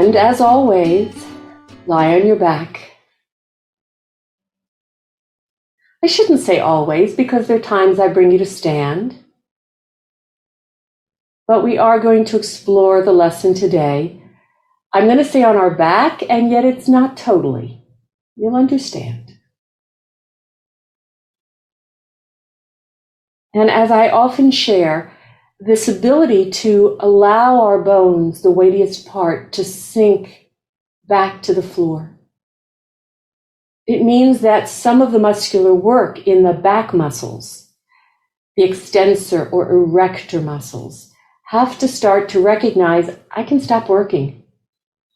And as always, lie on your back. I shouldn't say always, because there are times I bring you to stand. But we are going to explore the lesson today. I'm going to say on our back, and yet it's not totally. You'll understand. And as I often share, this ability to allow our bones, the weightiest part, to sink back to the floor. It means that some of the muscular work in the back muscles, the extensor or erector muscles, have to start to recognize, I can stop working.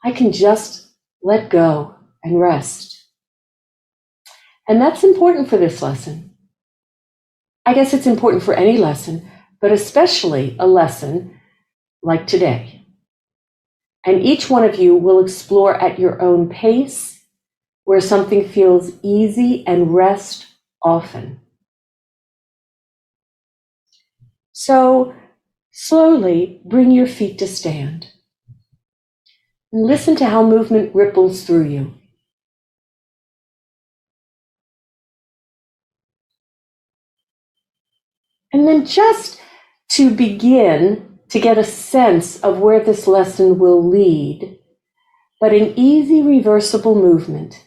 I can just let go and rest. And that's important for this lesson. I guess it's important for any lesson, but especially a lesson like today. And each one of you will explore at your own pace where something feels easy and rest often. So slowly bring your feet to stand and listen to how movement ripples through you. And then just to begin to get a sense of where this lesson will lead, but an easy reversible movement,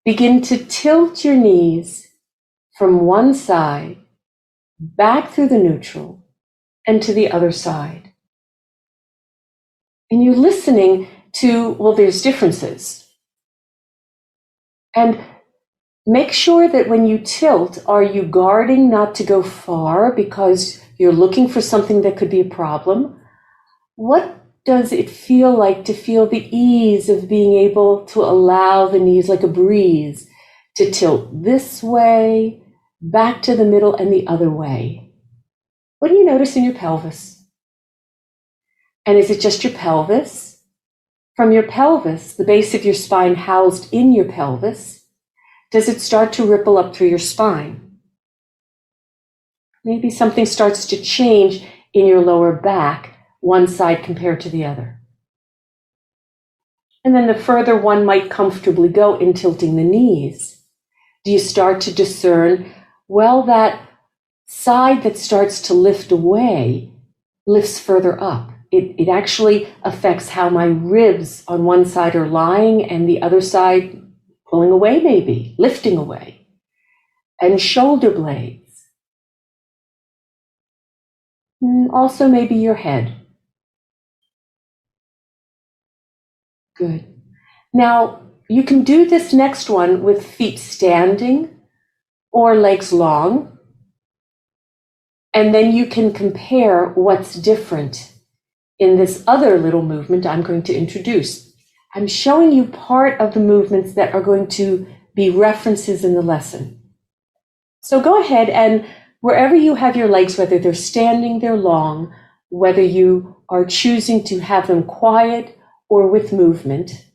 begin to tilt your knees from one side back through the neutral and to the other side. And you're listening to, well, there's differences. And make sure that when you tilt, are you guarding not to go far because you're looking for something that could be a problem? What does it feel like to feel the ease of being able to allow the knees like a breeze to tilt this way, back to the middle and the other way? What do you notice in your pelvis? And is it just your pelvis? From your pelvis, the base of your spine housed in your pelvis, does it start to ripple up through your spine? Maybe something starts to change in your lower back, one side compared to the other. And then the further one might comfortably go in tilting the knees, do you start to discern, well, that side that starts to lift away lifts further up. It actually affects how my ribs on one side are lying and the other side pulling away, maybe lifting away. And shoulder blades. And also maybe your head. Good. Now, you can do this next one with feet standing or legs long. And then you can compare what's different in this other little movement I'm going to introduce. I'm showing you part of the movements that are going to be references in the lesson. So go ahead and wherever you have your legs, whether they're standing, they're long, whether you are choosing to have them quiet or with movement,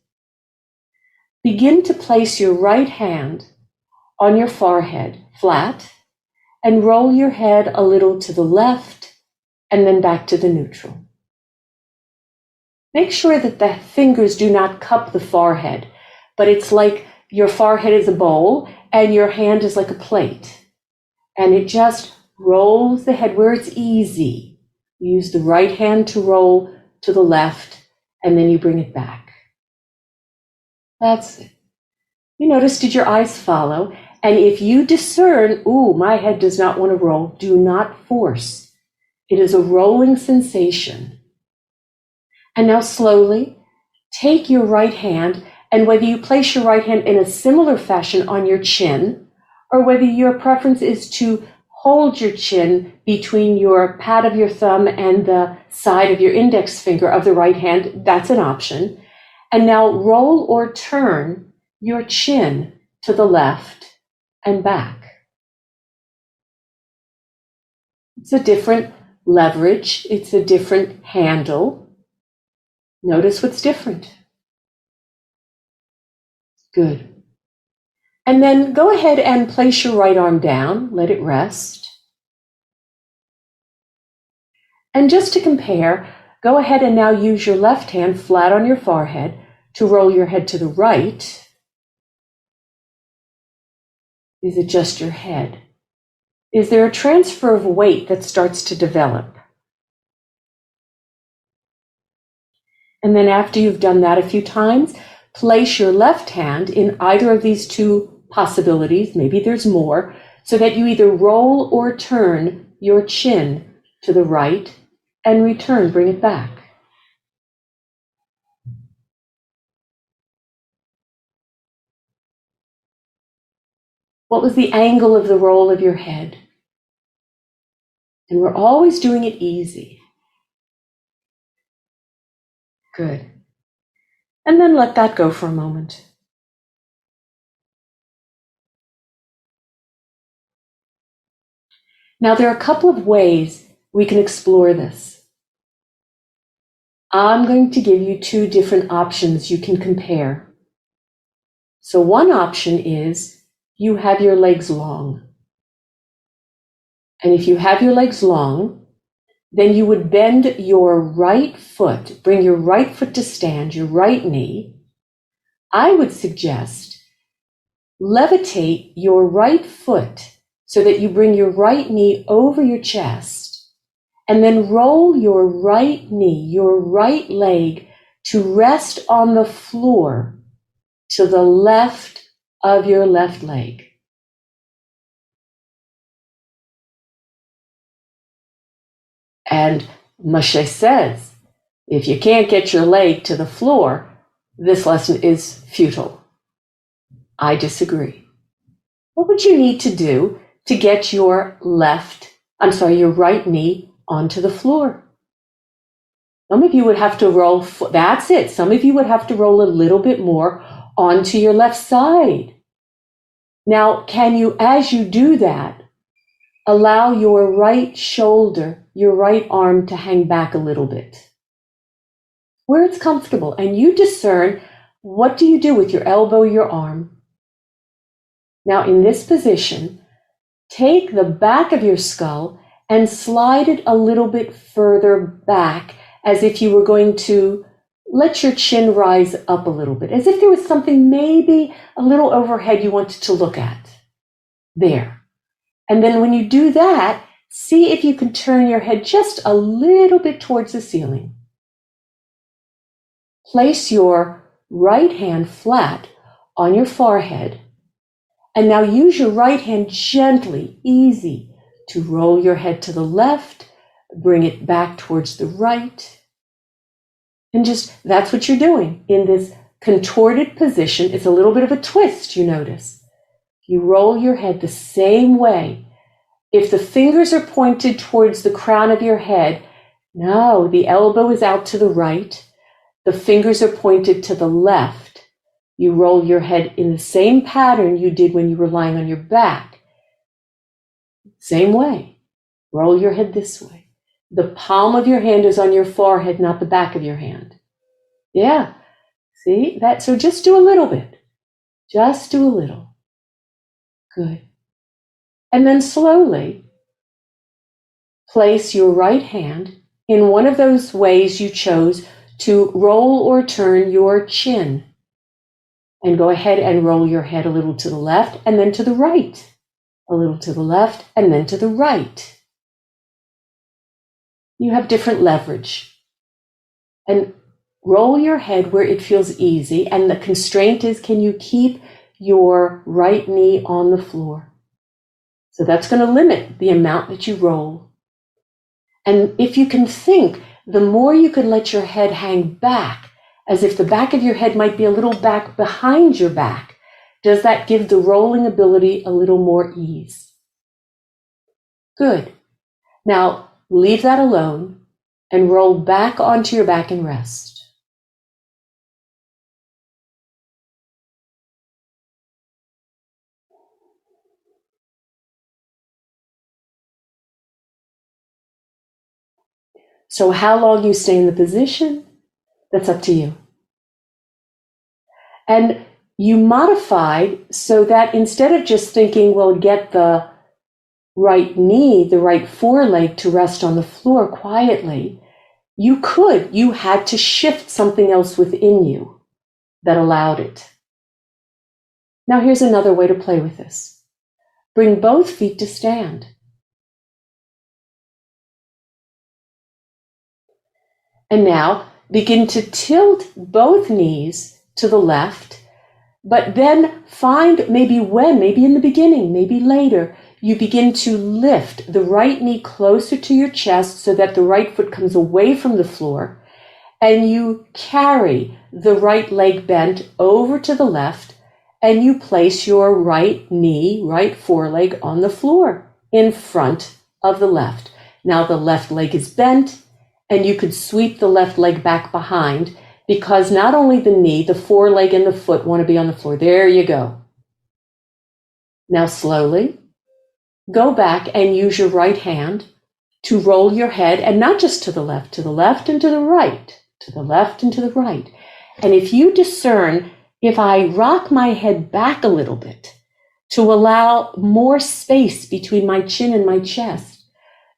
begin to place your right hand on your forehead, flat, and roll your head a little to the left and then back to the neutral. Make sure that the fingers do not cup the forehead, but it's like your forehead is a bowl and your hand is like a plate. And it just rolls the head where it's easy. You use the right hand to roll to the left, and then you bring it back. That's it. You notice, did your eyes follow? And if you discern, ooh, my head does not want to roll, do not force. It is a rolling sensation. And now slowly take your right hand, and whether you place your right hand in a similar fashion on your chin, or whether your preference is to hold your chin between your pad of your thumb and the side of your index finger of the right hand, that's an option. And now roll or turn your chin to the left and back. It's a different leverage. It's a different handle. Notice what's different. Good. And then go ahead and place your right arm down. Let it rest. And just to compare, go ahead and now use your left hand flat on your forehead to roll your head to the right. Is it just your head? Is there a transfer of weight that starts to develop? And then after you've done that a few times, place your left hand in either of these two possibilities, maybe there's more, so that you either roll or turn your chin to the right and return, bring it back. What was the angle of the roll of your head? And we're always doing it easy. Good. And then let that go for a moment. Now, there are a couple of ways we can explore this. I'm going to give you two different options you can compare. So one option is you have your legs long. And if you have your legs long, then you would bend your right foot, bring your right foot to stand, your right knee. I would suggest levitate your right foot so that you bring your right knee over your chest, and then roll your right knee, your right leg, to rest on the floor to the left of your left leg. And Moshe says, if you can't get your leg to the floor, this lesson is futile. I disagree. What would you need to do to get your your right knee onto the floor? Some of you would have to roll, that's it. Some of you would have to roll a little bit more onto your left side. Now, can you, as you do that, allow your right shoulder, your right arm to hang back a little bit? Where it's comfortable, and you discern, what do you do with your elbow, your arm? Now, in this position, take the back of your skull and slide it a little bit further back, as if you were going to let your chin rise up a little bit, as if there was something maybe a little overhead you wanted to look at. There. And then when you do that, see if you can turn your head just a little bit towards the ceiling. Place your right hand flat on your forehead, and now use your right hand gently, easy, to roll your head to the left, bring it back towards the right. And just, that's what you're doing in this contorted position. It's a little bit of a twist, you notice. You roll your head the same way. If the fingers are pointed towards the crown of your head, no, the elbow is out to the right. The fingers are pointed to the left. You roll your head in the same pattern you did when you were lying on your back. Same way. Roll your head this way. The palm of your hand is on your forehead, not the back of your hand. Yeah. See that? So just do a little bit. Just do a little. Good. And then slowly place your right hand in one of those ways you chose to roll or turn your chin. And go ahead and roll your head a little to the left and then to the right. A little to the left and then to the right. You have different leverage. And roll your head where it feels easy. And the constraint is, can you keep your right knee on the floor? So that's going to limit the amount that you roll. And if you can think, the more you can let your head hang back, as if the back of your head might be a little back behind your back, does that give the rolling ability a little more ease? Good. Now, leave that alone and roll back onto your back and rest. So how long you stay in the position, that's up to you. And you modified so that instead of just thinking, well, get the right knee, the right foreleg to rest on the floor quietly, you had to shift something else within you that allowed it. Now here's another way to play with this. Bring both feet to stand. And now begin to tilt both knees to the left, but then find maybe in the beginning, maybe later, you begin to lift the right knee closer to your chest so that the right foot comes away from the floor, and you carry the right leg bent over to the left, and you place your right knee, right foreleg on the floor in front of the left. Now the left leg is bent, and you could sweep the left leg back behind, because not only the knee, the foreleg and the foot want to be on the floor. There you go. Now slowly go back and use your right hand to roll your head, and not just to the left and to the right, to the left and to the right. And if you discern, if I rock my head back a little bit to allow more space between my chin and my chest,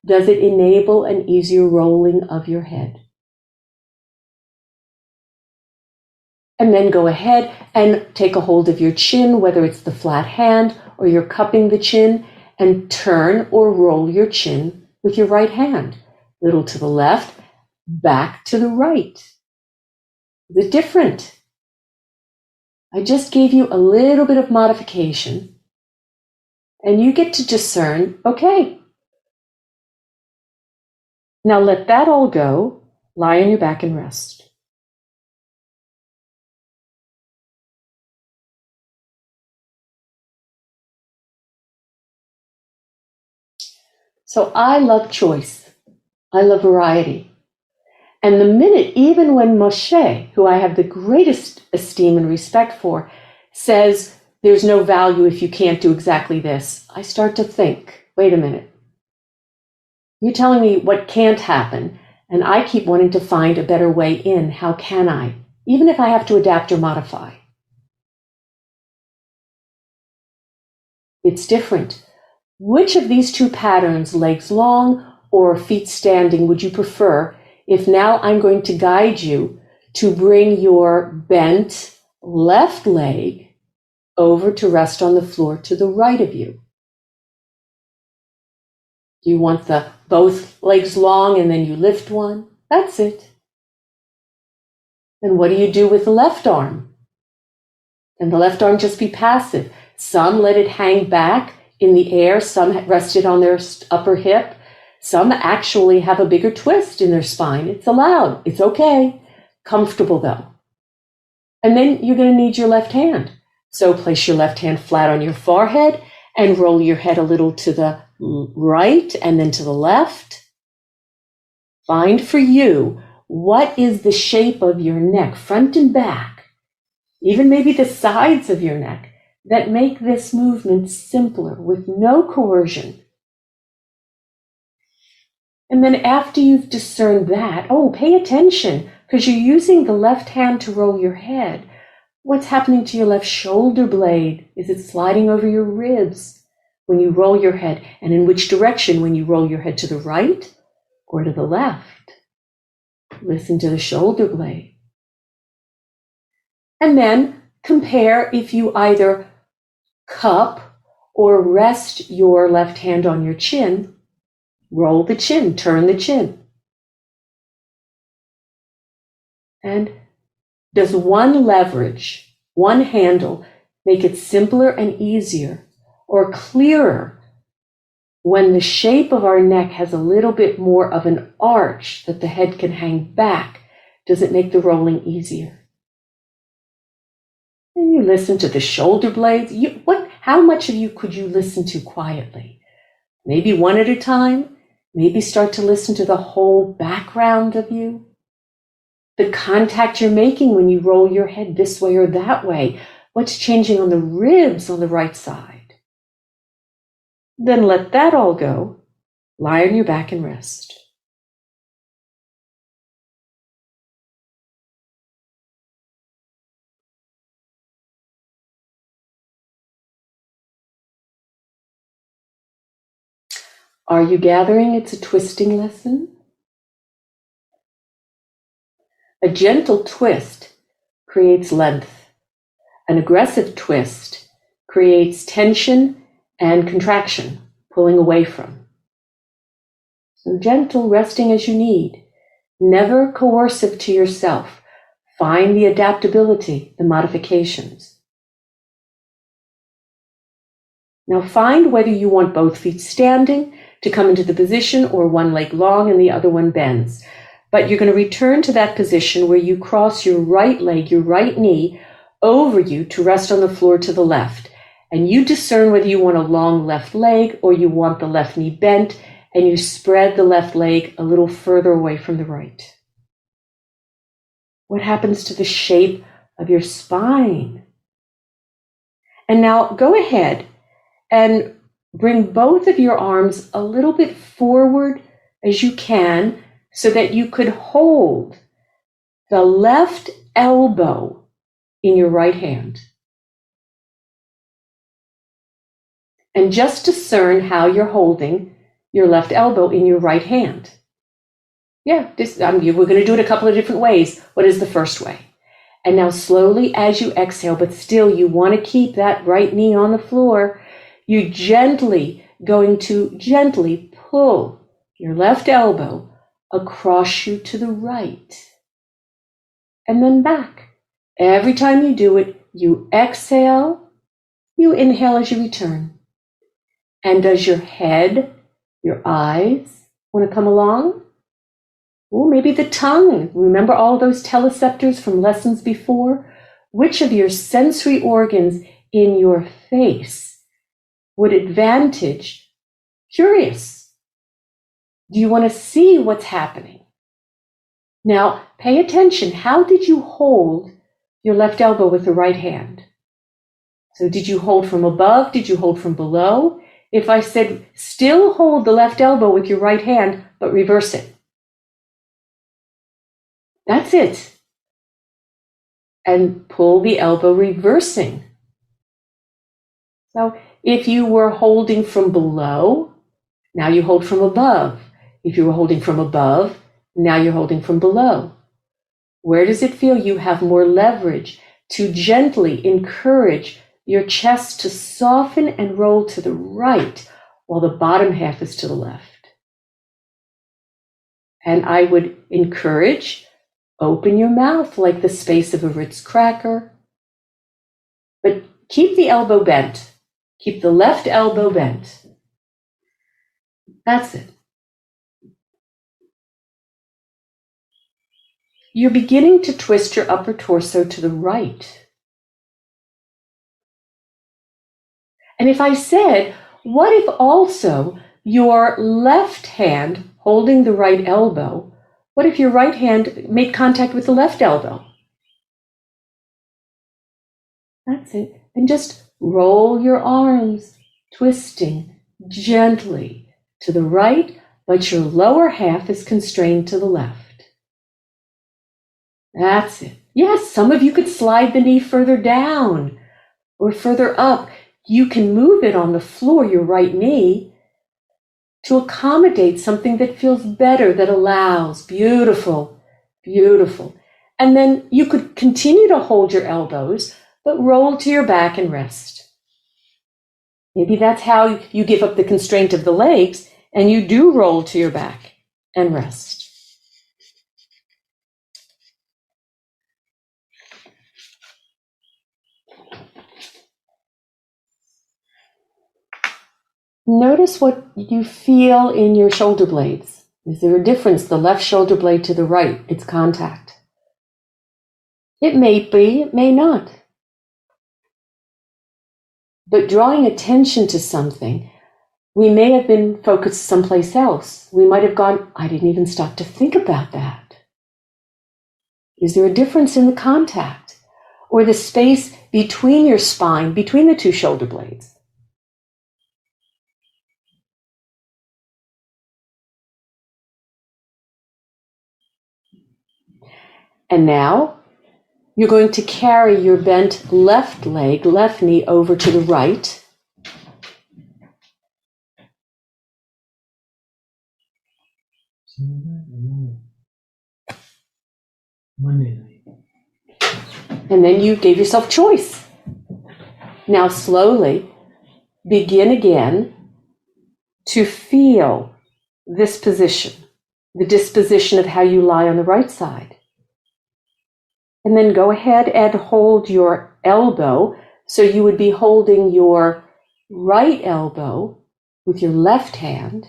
does it enable an easier rolling of your head? And then go ahead and take a hold of your chin, whether it's the flat hand or you're cupping the chin, and turn or roll your chin with your right hand. Little to the left, back to the right. Is it different? I just gave you a little bit of modification, and you get to discern, okay, now let that all go, lie on your back and rest. So I love choice. I love variety. And the minute, even when Moshe, who I have the greatest esteem and respect for, says there's no value if you can't do exactly this, I start to think, wait a minute. You're telling me what can't happen, and I keep wanting to find a better way in. How can I? Even if I have to adapt or modify. It's different. Which of these two patterns, legs long or feet standing, would you prefer if now I'm going to guide you to bring your bent left leg over to rest on the floor to the right of you? Do you want the both legs long and then you lift one? That's it. And what do you do with the left arm? And the left arm just be passive. Some let it hang back in the air. Some rest it on their upper hip. Some actually have a bigger twist in their spine. It's allowed. It's okay. Comfortable though. And then you're going to need your left hand. So place your left hand flat on your forehead and roll your head a little to the right and then to the left. Find for you, what is the shape of your neck, front and back, even maybe the sides of your neck, that make this movement simpler with no coercion. And then after you've discerned that, pay attention, because you're using the left hand to roll your head. What's happening to your left shoulder blade? Is it sliding over your ribs when you roll your head? And in which direction, when you roll your head, to the right or to the left? Listen to the shoulder blade. And then compare if you either cup or rest your left hand on your chin, roll the chin, turn the chin. And does one leverage, one handle, make it simpler and easier or clearer when the shape of our neck has a little bit more of an arch that the head can hang back? Does it make the rolling easier? And you listen to the shoulder blades. How much of you could you listen to quietly? Maybe one at a time. Maybe start to listen to the whole background of you. The contact you're making when you roll your head this way or that way. What's changing on the ribs on the right side? Then let that all go. Lie on your back and rest. Are you gathering it's a twisting lesson? A gentle twist creates length. An aggressive twist creates tension and contraction, pulling away from. So gentle, resting as you need. Never coercive to yourself. Find the adaptability, the modifications. Now find whether you want both feet standing to come into the position or one leg long and the other one bends. But you're going to return to that position where you cross your right leg, your right knee, over you to rest on the floor to the left. And you discern whether you want a long left leg or you want the left knee bent, and you spread the left leg a little further away from the right. What happens to the shape of your spine? And now go ahead and bring both of your arms a little bit forward as you can so that you could hold the left elbow in your right hand. And just discern how you're holding your left elbow in your right hand. Yeah, we're going to do it a couple of different ways. What is the first way? And now slowly as you exhale, but still you want to keep that right knee on the floor, you're going to gently pull your left elbow across you to the right. And then back. Every time you do it, you exhale, you inhale as you return. And does your head, your eyes want to come along? Or maybe the tongue. Remember all those teleceptors from lessons before? Which of your sensory organs in your face would advantage curious? Do you want to see what's happening? Now, pay attention. How did you hold your left elbow with the right hand? So did you hold from above? Did you hold from below? If I said, still hold the left elbow with your right hand, but reverse it. That's it. And pull the elbow reversing. So if you were holding from below, now you hold from above. If you were holding from above, now you're holding from below. Where does it feel you have more leverage to gently encourage your chest to soften and roll to the right while the bottom half is to the left? And I would encourage, open your mouth like the space of a Ritz cracker, but keep the elbow bent. Keep the left elbow bent. That's it. You're beginning to twist your upper torso to the right. And if I said, what if also your left hand holding the right elbow, what if your right hand made contact with the left elbow? That's it. And just roll your arms, twisting gently to the right, but your lower half is constrained to the left. That's it. Yes, some of you could slide the knee further down or further up. You can move it on the floor, your right knee, to accommodate something that feels better, that allows. Beautiful, beautiful. And then you could continue to hold your elbows, but roll to your back and rest. Maybe that's how you give up the constraint of the legs and you do roll to your back and rest. Notice what you feel in your shoulder blades. Is there a difference? The left shoulder blade to the right, it's contact. It may be, it may not. But drawing attention to something, we may have been focused someplace else. We might have gone, I didn't even stop to think about that. Is there a difference in the contact or the space between your spine, between the two shoulder blades? And now you're going to carry your bent left leg, left knee over to the right. Monday night. And then you gave yourself choice. Now slowly begin again to feel this position, the disposition of how you lie on the right side. And then go ahead and hold your elbow. So you would be holding your right elbow with your left hand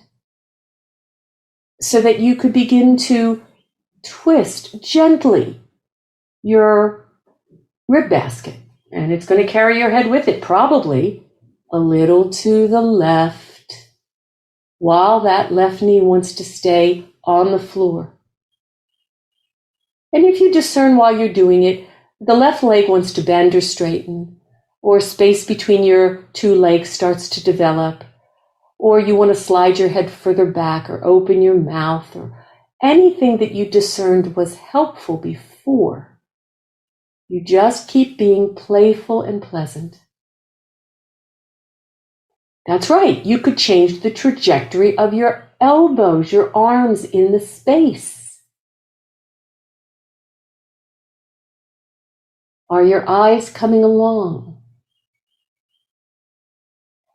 so that you could begin to twist gently your rib basket. And it's going to carry your head with it, probably a little to the left, while that left knee wants to stay on the floor. And if you discern while you're doing it, the left leg wants to bend or straighten, or space between your two legs starts to develop, or you want to slide your head further back or open your mouth, or anything that you discerned was helpful before, you just keep being playful and pleasant. That's right, you could change the trajectory of your elbows, your arms in the space. Are your eyes coming along?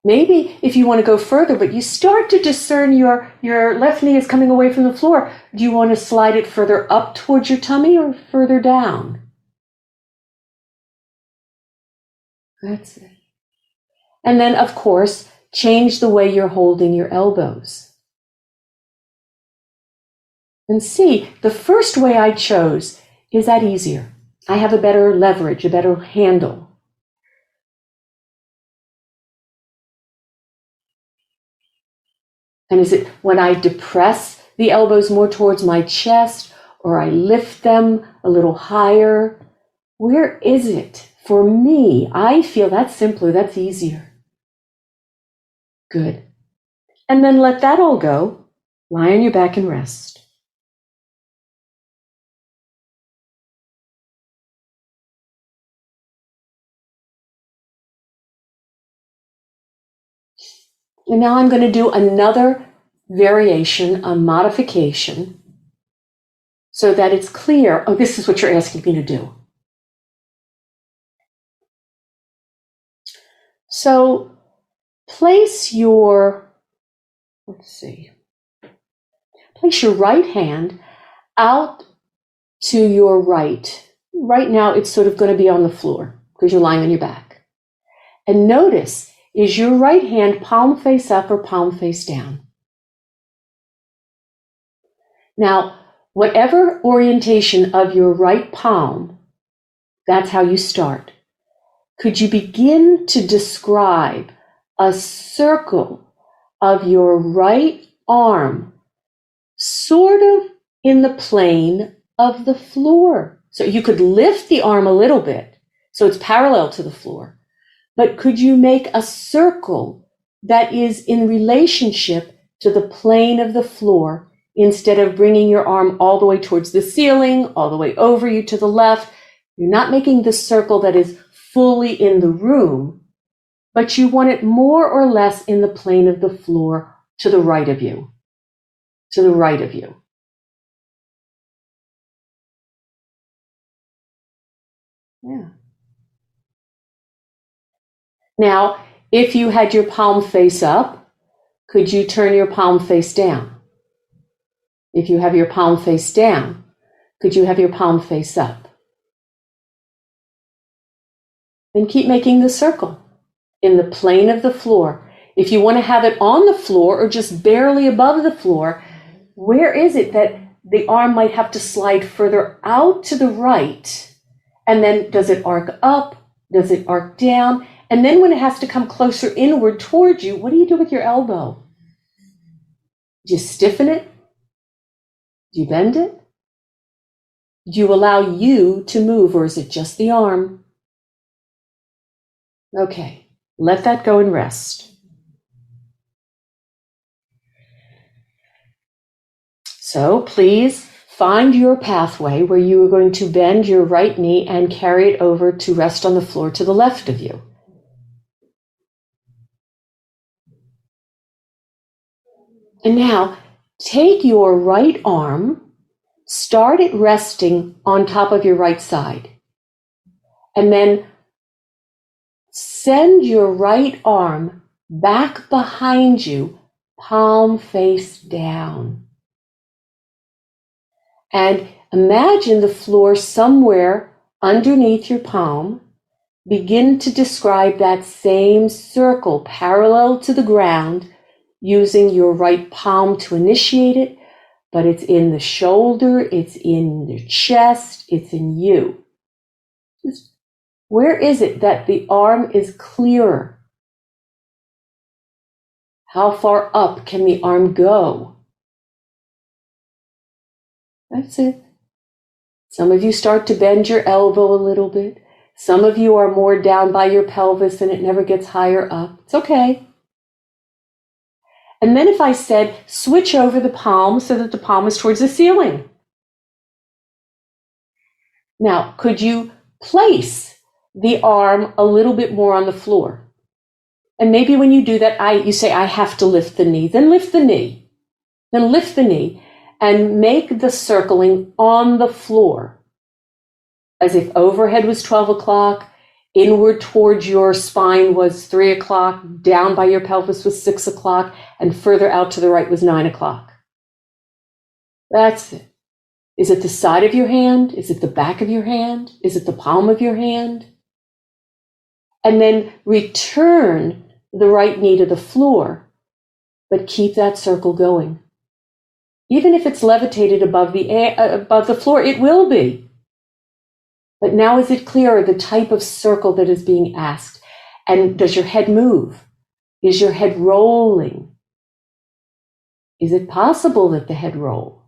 Maybe if you want to go further, but you start to discern your left knee is coming away from the floor, do you want to slide it further up towards your tummy or further down? That's it. And then, of course, change the way you're holding your elbows. And see, the first way I chose, is that easier? I have a better leverage, a better handle. And is it when I depress the elbows more towards my chest, or I lift them a little higher? Where is it? For me, I feel that's simpler, that's easier. Good. And then let that all go. Lie on your back and rest. And now I'm going to do another variation, a modification, so that it's clear, oh, this is what you're asking me to do. So place your right hand out to your right. Right now it's sort of going to be on the floor because you're lying on your back. And notice, is your right hand palm face up or palm face down? Now, whatever orientation of your right palm, that's how you start. Could you begin to describe a circle of your right arm, sort of in the plane of the floor? So you could lift the arm a little bit, so it's parallel to the floor. But could you make a circle that is in relationship to the plane of the floor instead of bringing your arm all the way towards the ceiling, all the way over you to the left? You're not making the circle that is fully in the room, but you want it more or less in the plane of the floor to the right of you. To the right of you. Yeah. Now, if you had your palm face up, could you turn your palm face down? If you have your palm face down, could you have your palm face up? Then keep making the circle in the plane of the floor. If you want to have it on the floor or just barely above the floor, where is it that the arm might have to slide further out to the right? And then does it arc up? Does it arc down? And then when it has to come closer inward towards you, what do you do with your elbow? Do you stiffen it? Do you bend it? Do you allow you to move, or is it just the arm? Okay, let that go and rest. So please find your pathway where you are going to bend your right knee and carry it over to rest on the floor to the left of you. And now take your right arm start it resting on top of your right side. And then send your right arm back behind you, palm face down. And imagine the floor somewhere underneath your palm. Begin to describe that same circle parallel to the ground using your right palm to initiate it, but it's in the shoulder, it's in the chest, it's in you. Where is it that the arm is clearer? How far up can the arm go? That's it. Some of you start to bend your elbow a little bit. Some of you are more down by your pelvis and it never gets higher up. It's okay. And then if I said, switch over the palm so that the palm is towards the ceiling. Now, could you place the arm a little bit more on the floor? And maybe when you do that, you say, I have to lift the knee. Then lift the knee. Then lift the knee and make the circling on the floor. As if overhead was 12 o'clock, inward towards your spine was 3 o'clock, down by your pelvis was 6 o'clock, and further out to the right was 9 o'clock. That's it. Is it the side of your hand? Is it the back of your hand? Is it the palm of your hand? And then return the right knee to the floor, but keep that circle going. Even if it's levitated above the floor, it will be. But now is it clearer the type of circle that is being asked? And does your head move? Is your head rolling? Is it possible that the head roll?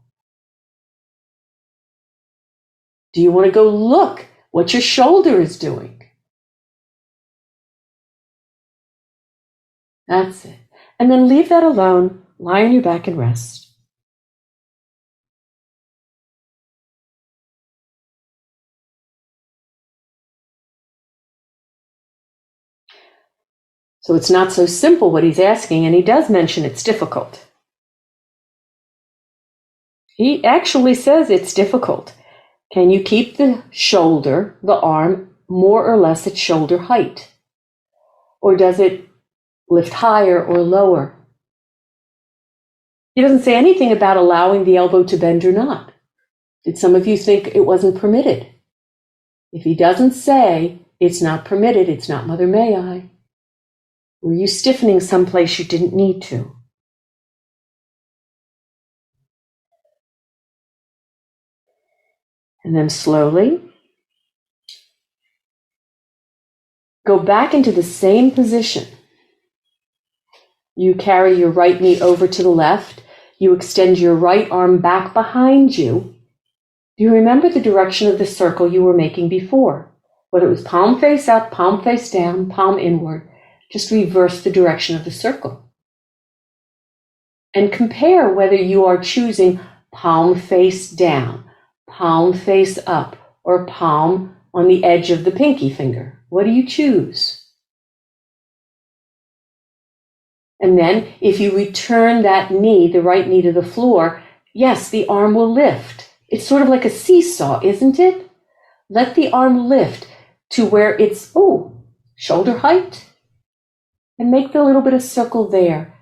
Do you want to go look what your shoulder is doing? That's it. And then leave that alone. Lie on your back and rest. So it's not so simple what he's asking, and he does mention it's difficult. He actually says it's difficult. Can you keep the shoulder, the arm, more or less at shoulder height? Or does it lift higher or lower? He doesn't say anything about allowing the elbow to bend or not. Did some of you think it wasn't permitted? If he doesn't say it's not permitted, it's not Mother May I. Were you stiffening someplace you didn't need to? And then slowly go back into the same position. You carry your right knee over to the left. You extend your right arm back behind you. Do you remember the direction of the circle you were making before? Whether it was palm face up, palm face down, palm inward, just reverse the direction of the circle. And compare whether you are choosing palm face down, palm face up, or palm on the edge of the pinky finger. What do you choose? And then if you return that knee, the right knee to the floor, yes, the arm will lift. It's sort of like a seesaw, isn't it? Let the arm lift to where it's, shoulder height. And make the little bit of circle there.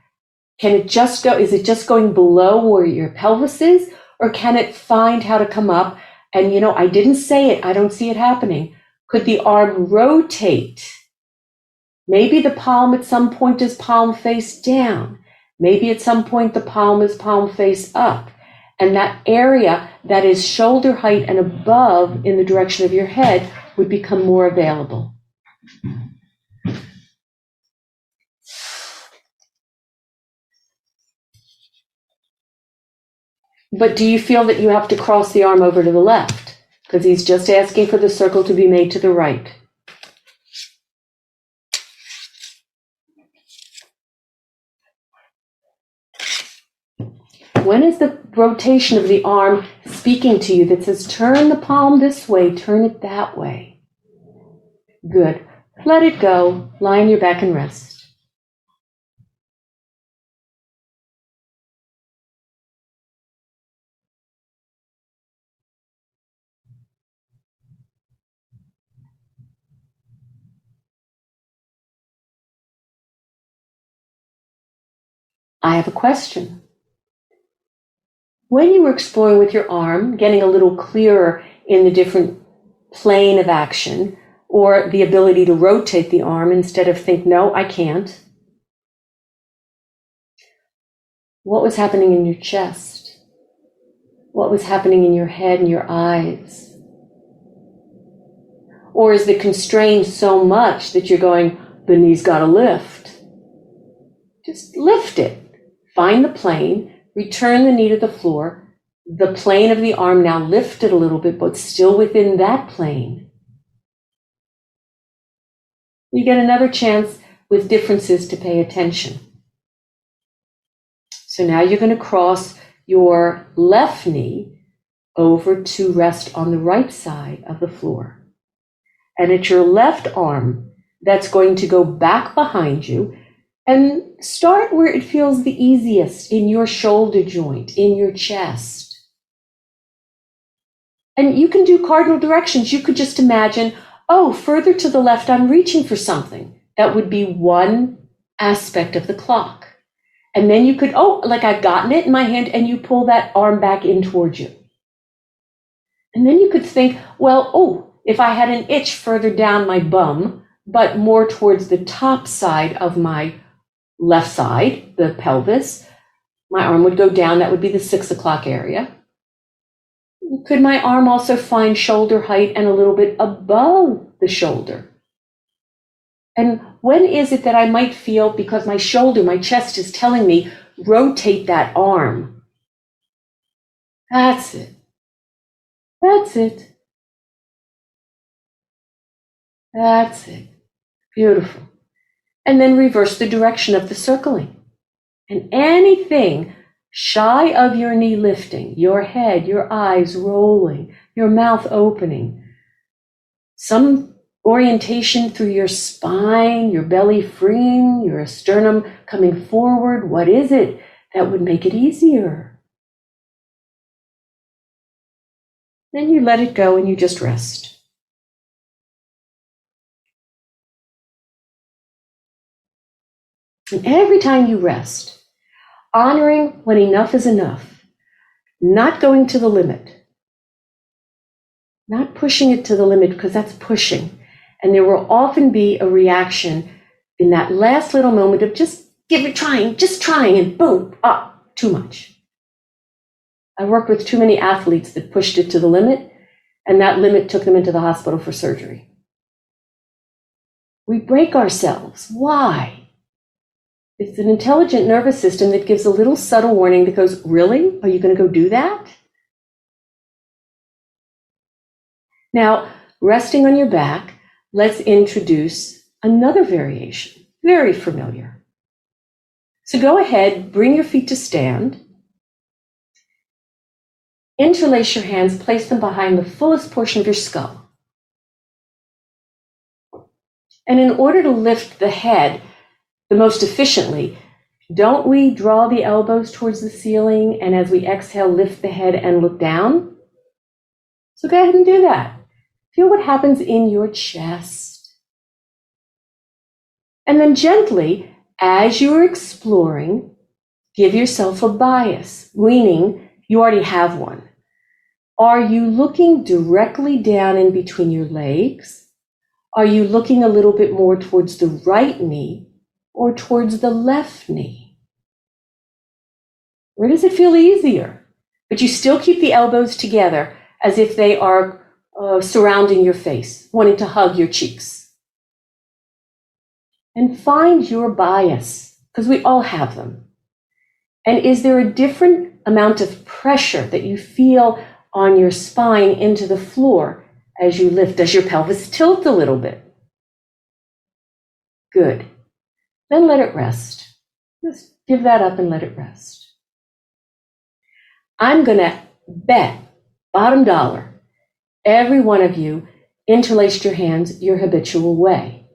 Can it just go, is it just going below where your pelvis is? Or can it find how to come up? And I didn't say it, I don't see it happening. Could the arm rotate? Maybe the palm at some point is palm face down. Maybe at some point the palm is palm face up. And that area that is shoulder height and above in the direction of your head would become more available. But do you feel that you have to cross the arm over to the left? Because he's just asking for the circle to be made to the right. When is the rotation of the arm speaking to you that says, turn the palm this way, turn it that way? Good. Let it go. Lie on your back and rest. I have a question. When you were exploring with your arm, getting a little clearer in the different plane of action, or the ability to rotate the arm instead of think, no, I can't, what was happening in your chest? What was happening in your head and your eyes? Or is the constraint so much that you're going, the knee's got to lift? Just lift it. Find the plane, return the knee to the floor, the plane of the arm now lifted a little bit, but still within that plane. You get another chance with differences to pay attention. So now you're going to cross your left knee over to rest on the right side of the floor. And it's your left arm that's going to go back behind you and start where it feels the easiest, in your shoulder joint, in your chest. And you can do cardinal directions. You could just imagine, oh, further to the left, I'm reaching for something. That would be one aspect of the clock. And then you could, oh, like I've gotten it in my hand, and you pull that arm back in towards you. And then you could think, well, oh, if I had an itch further down my bum, but more towards the top side of my left side, the pelvis, my arm would go down. That would be the 6 o'clock area. Could my arm also find shoulder height and a little bit above the shoulder? And when is it that I might feel, because my shoulder, my chest is telling me, rotate that arm? That's it. That's it. That's it. Beautiful. And then reverse the direction of the circling. And anything shy of your knee lifting, your head, your eyes rolling, your mouth opening, some orientation through your spine, your belly freeing, your sternum coming forward, what is it that would make it easier? Then you let it go and you just rest. And every time you rest, honoring when enough is enough, not going to the limit, not pushing it to the limit, because that's pushing. And there will often be a reaction in that last little moment of just trying, and boom, too much. I worked with too many athletes that pushed it to the limit, and that limit took them into the hospital for surgery. We break ourselves. Why? It's an intelligent nervous system that gives a little subtle warning that goes, really? Are you going to go do that? Now, resting on your back, let's introduce another variation, very familiar. So go ahead, bring your feet to stand. Interlace your hands, place them behind the fullest portion of your skull. And in order to lift the head the most efficiently, don't we draw the elbows towards the ceiling, and as we exhale, lift the head and look down? So go ahead and do that. Feel what happens in your chest. And then gently, as you're exploring, give yourself a bias, meaning you already have one. Are you looking directly down in between your legs? Are you looking a little bit more towards the right knee or towards the left knee? Where does it feel easier? But you still keep the elbows together as if they are surrounding your face, wanting to hug your cheeks. And find your bias, because we all have them. And is there a different amount of pressure that you feel on your spine into the floor as you lift? Does your pelvis tilt a little bit? Good. Then let it rest. Just give that up and let it rest. I'm going to bet, bottom dollar, every one of you interlaced your hands your habitual way.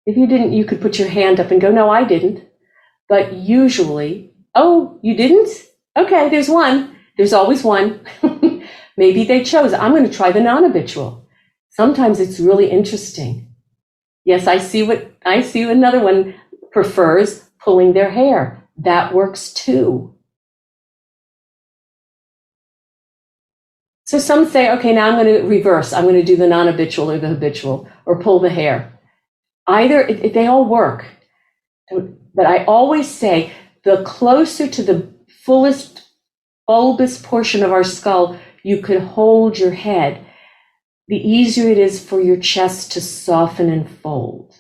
If you didn't, you could put your hand up and go, no, I didn't. But usually, oh, you didn't? Okay, there's one. There's always one. Maybe they chose, I'm going to try the non-habitual. Sometimes it's really interesting. Yes, I see another one prefers pulling their hair. that works too. So some say, okay, now I'm going to reverse. I'm going to do the non-habitual or the habitual or pull the hair. Either, they all work. But I always say the closer to the fullest bulbous portion of our skull you could hold your head, the easier it is for your chest to soften and fold.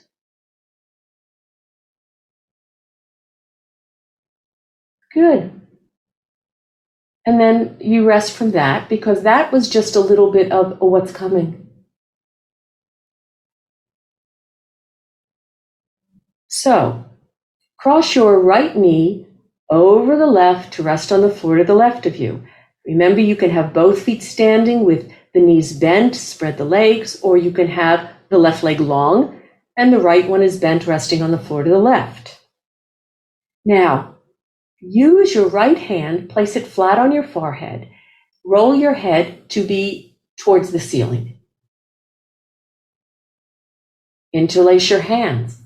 Good. And then you rest from that, because that was just a little bit of what's coming. So, cross your right knee over the left to rest on the floor to the left of you. Remember, you can have both feet standing with the knees bent, spread the legs, or you can have the left leg long and the right one is bent, resting on the floor to the left. Now, use your right hand, place it flat on your forehead, roll your head to be towards the ceiling. Interlace your hands.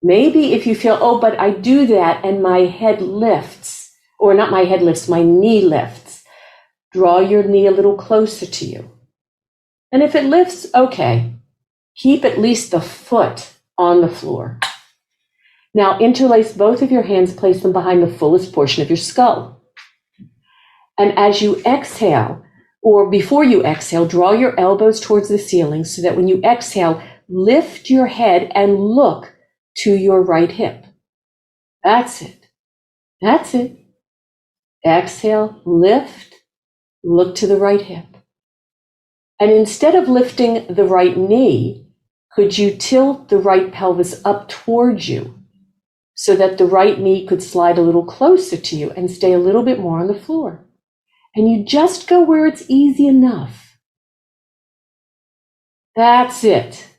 Maybe if you feel, oh, but I do that and my head lifts, or not my head lifts, my knee lifts, draw your knee a little closer to you. And if it lifts, okay, keep at least the foot on the floor. Now interlace both of your hands, place them behind the fullest portion of your skull. And as you exhale, or before you exhale, draw your elbows towards the ceiling so that when you exhale, lift your head and look to your right hip. That's it. That's it. Exhale, lift, look to the right hip. And instead of lifting the right knee, could you tilt the right pelvis up towards you so that the right knee could slide a little closer to you and stay a little bit more on the floor? And you just go where it's easy enough. That's it.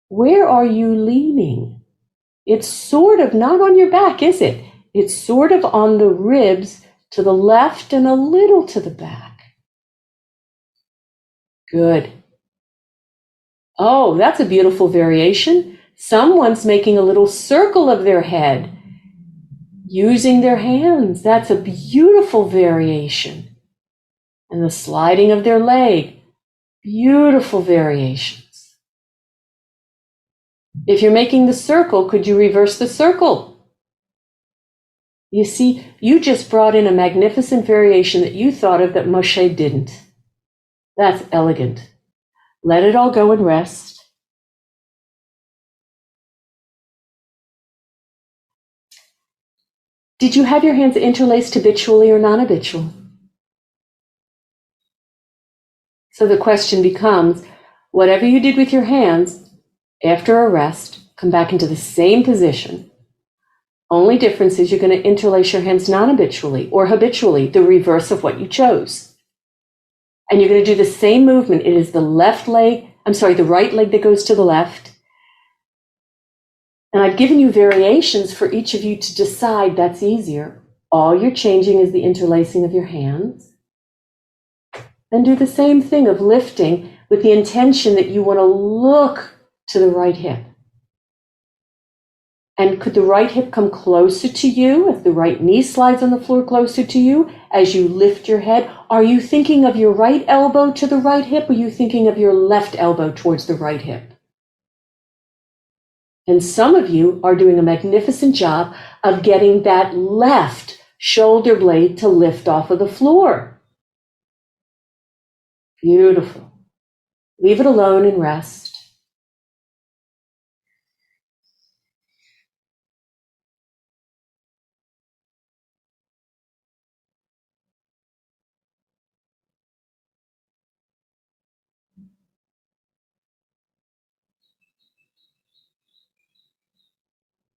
Where are you leaning? It's sort of not on your back, is it? It's sort of on the ribs to the left and a little to the back. Good. Oh, that's a beautiful variation. Someone's making a little circle of their head using their hands. That's a beautiful variation. And the sliding of their leg. Beautiful variations. If you're making the circle, could you reverse the circle? You see, you just brought in a magnificent variation that you thought of that Moshe didn't. That's elegant. Let it all go and rest. Did you have your hands interlaced habitually or non-habitual? So the question becomes, whatever you did with your hands, after a rest, come back into the same position. Only difference is you're going to interlace your hands non-habitually or habitually, the reverse of what you chose. And you're going to do the same movement. It is the right leg that goes to the left. And I've given you variations for each of you to decide that's easier. All you're changing is the interlacing of your hands. And do the same thing of lifting with the intention that you want to look to the right hip. And could the right hip come closer to you if the right knee slides on the floor closer to you as you lift your head? Are you thinking of your right elbow to the right hip, or are you thinking of your left elbow towards the right hip? And some of you are doing a magnificent job of getting that left shoulder blade to lift off of the floor. Beautiful. Leave it alone and rest.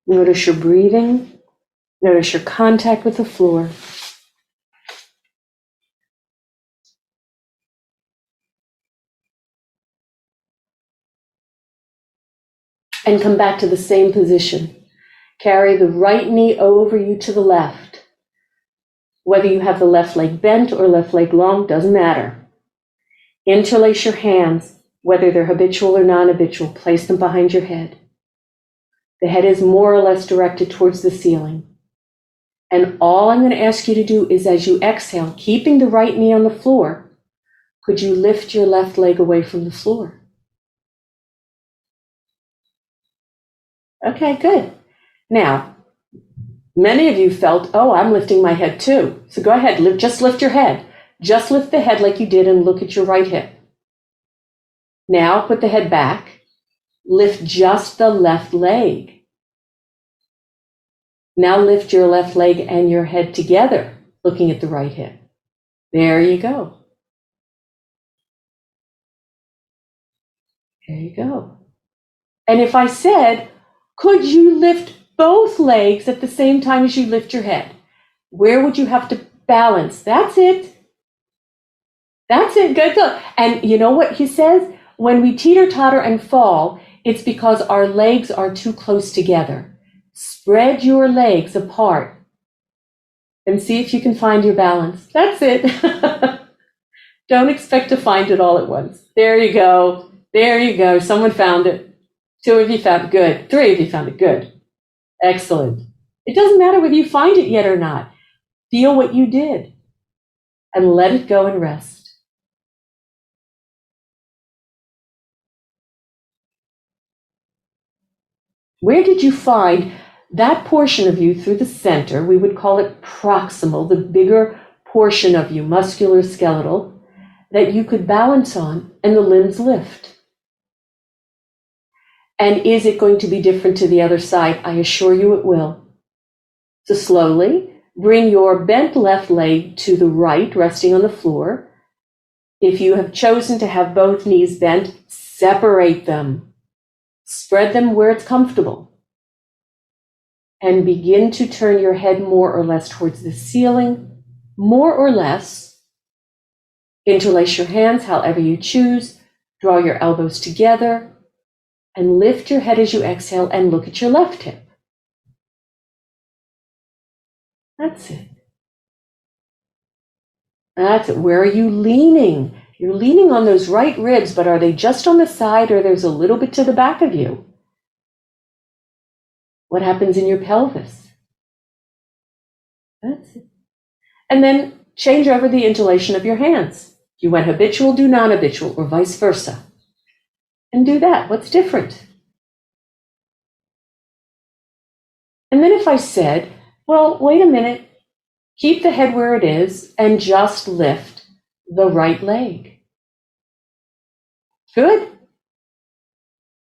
Notice your breathing. Notice your contact with the floor. And come back to the same position. Carry the right knee over you to the left. Whether you have the left leg bent or left leg long, doesn't matter. Interlace your hands, whether they're habitual or non-habitual, place them behind your head. The head is more or less directed towards the ceiling. And all I'm going to ask you to do is, as you exhale, keeping the right knee on the floor, could you lift your left leg away from the floor? Okay, good. Now, many of you felt, oh, I'm lifting my head too. So go ahead, just lift your head. Just lift the head like you did and look at your right hip. Now put the head back. Lift just the left leg. Now lift your left leg and your head together, looking at the right hip. There you go. There you go. And if I said, could you lift both legs at the same time as you lift your head? Where would you have to balance? That's it. That's it. Good. And you know what he says? When we teeter-totter and fall, it's because our legs are too close together. Spread your legs apart and see if you can find your balance. That's it. Don't expect to find it all at once. There you go. There you go. Someone found it. 2 of you found it. Good. 3 of you found it. Good. Excellent. It doesn't matter whether you find it yet or not. Feel what you did and let it go and rest. Where did you find that portion of you through the center? We would call it proximal, the bigger portion of you, musculoskeletal, that you could balance on and the limbs lift. And is it going to be different to the other side? I assure you it will. So slowly bring your bent left leg to the right, resting on the floor. If you have chosen to have both knees bent, separate them. Spread them where it's comfortable. And begin to turn your head more or less towards the ceiling, more or less. Interlace your hands however you choose. Draw your elbows together. And lift your head as you exhale and look at your left hip. That's it. That's it. Where are you leaning? You're leaning on those right ribs, but are they just on the side or there's a little bit to the back of you? What happens in your pelvis? That's it. And then change over the interlation of your hands. If you went habitual, do non-habitual, or vice versa. And do that. What's different? And then if I said, well, wait a minute, keep the head where it is and just lift the right leg. Good.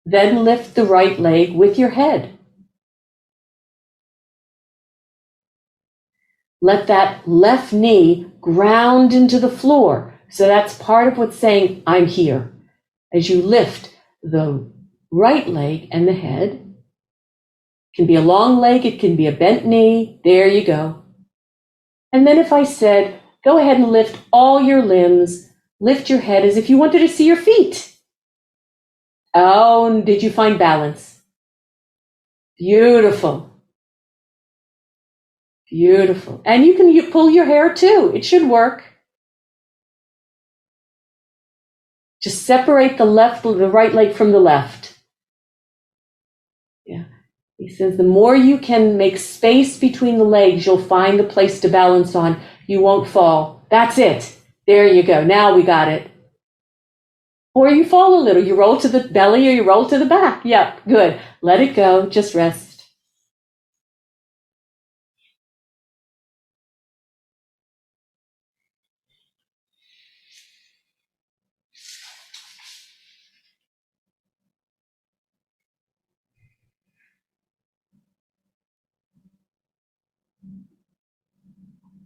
Then lift the right leg with your head. Let that left knee ground into the floor. So that's part of what's saying, I'm here. As you lift the right leg and the head. It can be a long leg, it can be a bent knee. There you go. And then if I said, go ahead and lift all your limbs, lift your head as if you wanted to see your feet. Oh, and did you find balance? Beautiful. Beautiful. And you can pull your hair too. It should work. Just separate the right leg from the left. Yeah. He says the more you can make space between the legs, you'll find the place to balance on. You won't fall. That's it. There you go. Now we got it. Or you fall a little. You roll to the belly or you roll to the back. Yep, good. Let it go. Just rest.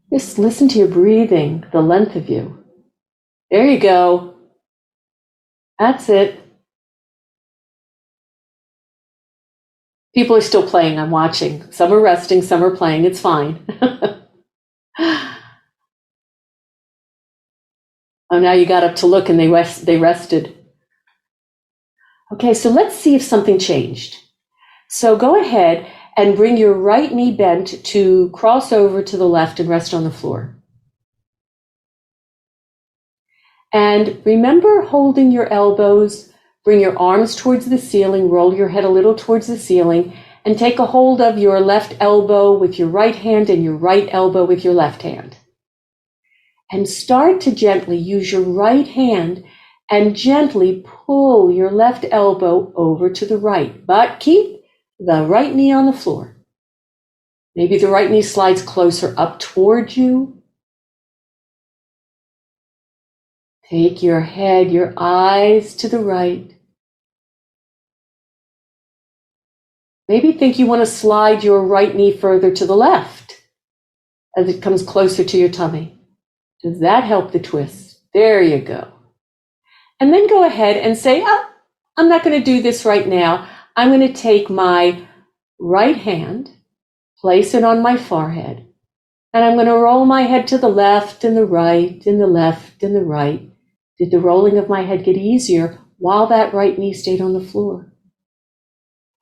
Just listen to your breathing, the length of you. There you go. That's it. People are still playing. I'm watching. Some are resting, some are playing. It's fine. Oh, now you got up to look and they rested. Okay, so let's see if something changed. So go ahead and bring your right knee bent to cross over to the left and rest on the floor. And remember holding your elbows, bring your arms towards the ceiling, roll your head a little towards the ceiling, and take a hold of your left elbow with your right hand and your right elbow with your left hand. And start to gently use your right hand and gently pull your left elbow over to the right, but keep the right knee on the floor. Maybe the right knee slides closer up towards you. Take your head, your eyes to the right. Maybe think you want to slide your right knee further to the left as it comes closer to your tummy. Does that help the twist? There you go. And then go ahead and say, I'm not going to do this right now. I'm going to take my right hand, place it on my forehead, and I'm going to roll my head to the left and the right and the left and the right. Did the rolling of my head get easier while that right knee stayed on the floor?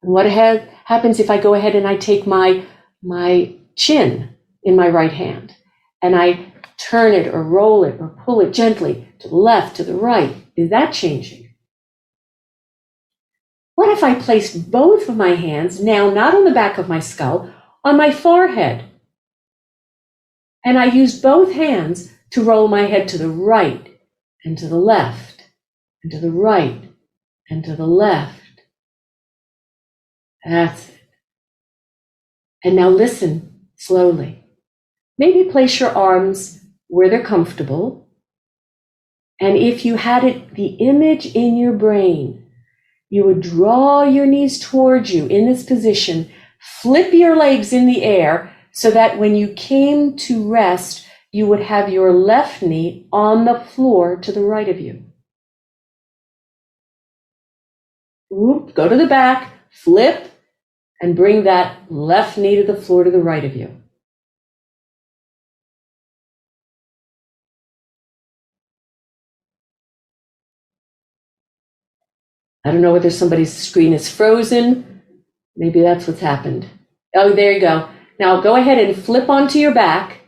And what happens if I go ahead and I take my chin in my right hand and I turn it or roll it or pull it gently to the left, to the right? Is that changing? What if I placed both of my hands, now not on the back of my skull, on my forehead? And I used both hands to roll my head to the right and to the left and to the right and to the left. That's it. And now listen slowly. Maybe place your arms where they're comfortable. And if you had the image in your brain, you would draw your knees towards you in this position, flip your legs in the air so that when you came to rest, you would have your left knee on the floor to the right of you. Go to the back, flip, and bring that left knee to the floor to the right of you. I don't know whether somebody's screen is frozen. Maybe that's what's happened. Oh, there you go. Now go ahead and flip onto your back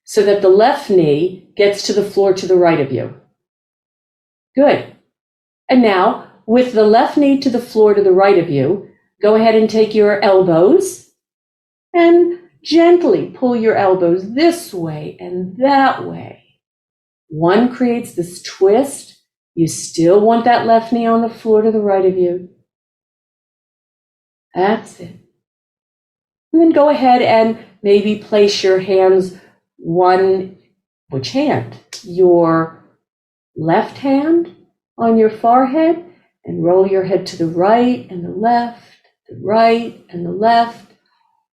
so that the left knee gets to the floor to the right of you. Good. And now, with the left knee to the floor to the right of you, go ahead and take your elbows and gently pull your elbows this way and that way. One creates this twist. You still want that left knee on the floor to the right of you. That's it. And then go ahead and maybe place your hands which hand? Your left hand on your forehead and roll your head to the right and the left, the right and the left.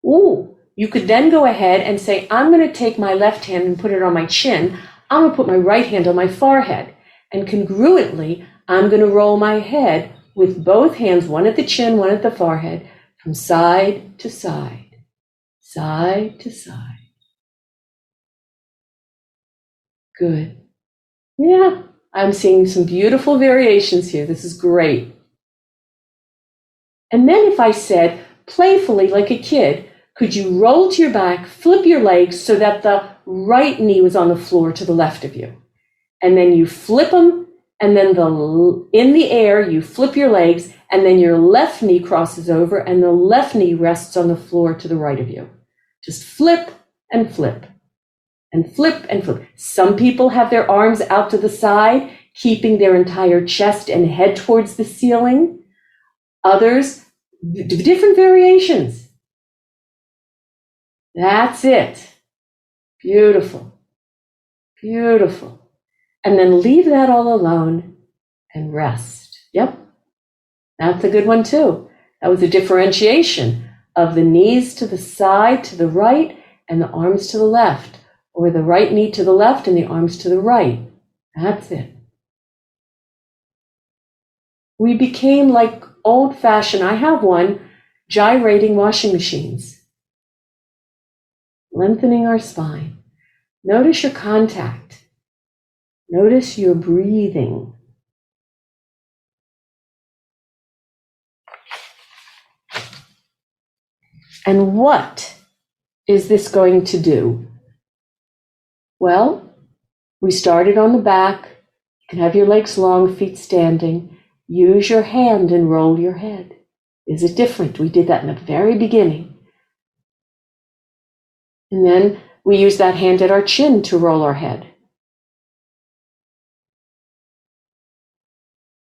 Ooh, you could then go ahead and say, I'm going to take my left hand and put it on my chin. I'm going to put my right hand on my forehead. And congruently, I'm going to roll my head with both hands, one at the chin, one at the forehead, from side to side, side to side. Good. Yeah, I'm seeing some beautiful variations here. This is great. And then if I said, playfully like a kid, could you roll to your back, flip your legs so that the right knee was on the floor to the left of you? And then you flip them, and then in the air, you flip your legs, and then your left knee crosses over, and the left knee rests on the floor to the right of you. Just flip and flip, and flip and flip. Some people have their arms out to the side, keeping their entire chest and head towards the ceiling. Others, different variations. That's it. Beautiful. Beautiful. And then leave that all alone and rest. Yep, that's a good one too. That was a differentiation of the knees to the side, to the right, and the arms to the left, or the right knee to the left and the arms to the right. That's it. We became like old-fashioned, I have one, gyrating washing machines. Lengthening our spine. Notice your contact. Notice your breathing. And what is this going to do? Well, we started on the back. You can have your legs long, feet standing. Use your hand and roll your head. Is it different? We did that in the very beginning. And then we use that hand at our chin to roll our head.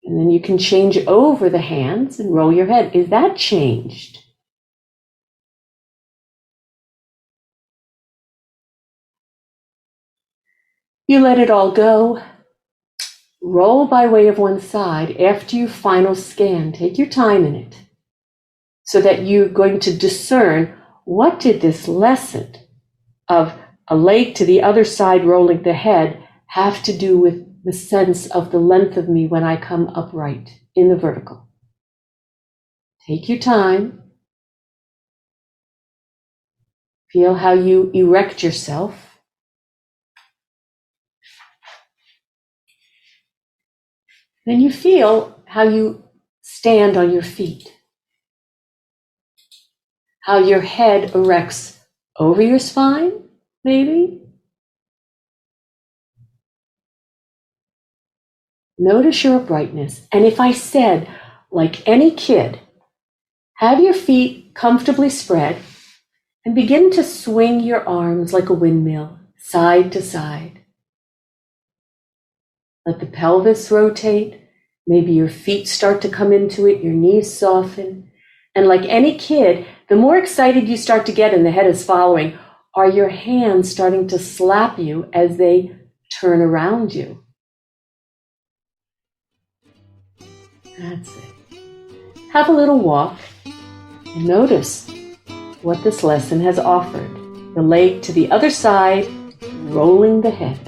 And then you can change over the hands and roll your head. Is that changed? You let it all go. Roll by way of one side after you final scan. Take your time in it so that you're going to discern, what did this lesson of a leg to the other side rolling the head have to do with the sense of the length of me when I come upright in the vertical? Take your time. Feel how you erect yourself. Then you feel how you stand on your feet. How your head erects over your spine, maybe. Notice your uprightness. And if I said, like any kid, have your feet comfortably spread and begin to swing your arms like a windmill, side to side. Let the pelvis rotate. Maybe your feet start to come into it, your knees soften. And like any kid, the more excited you start to get and the head is following, are your hands starting to slap you as they turn around you. That's it. Have a little walk and notice what this lesson has offered. The leg to the other side, rolling the head.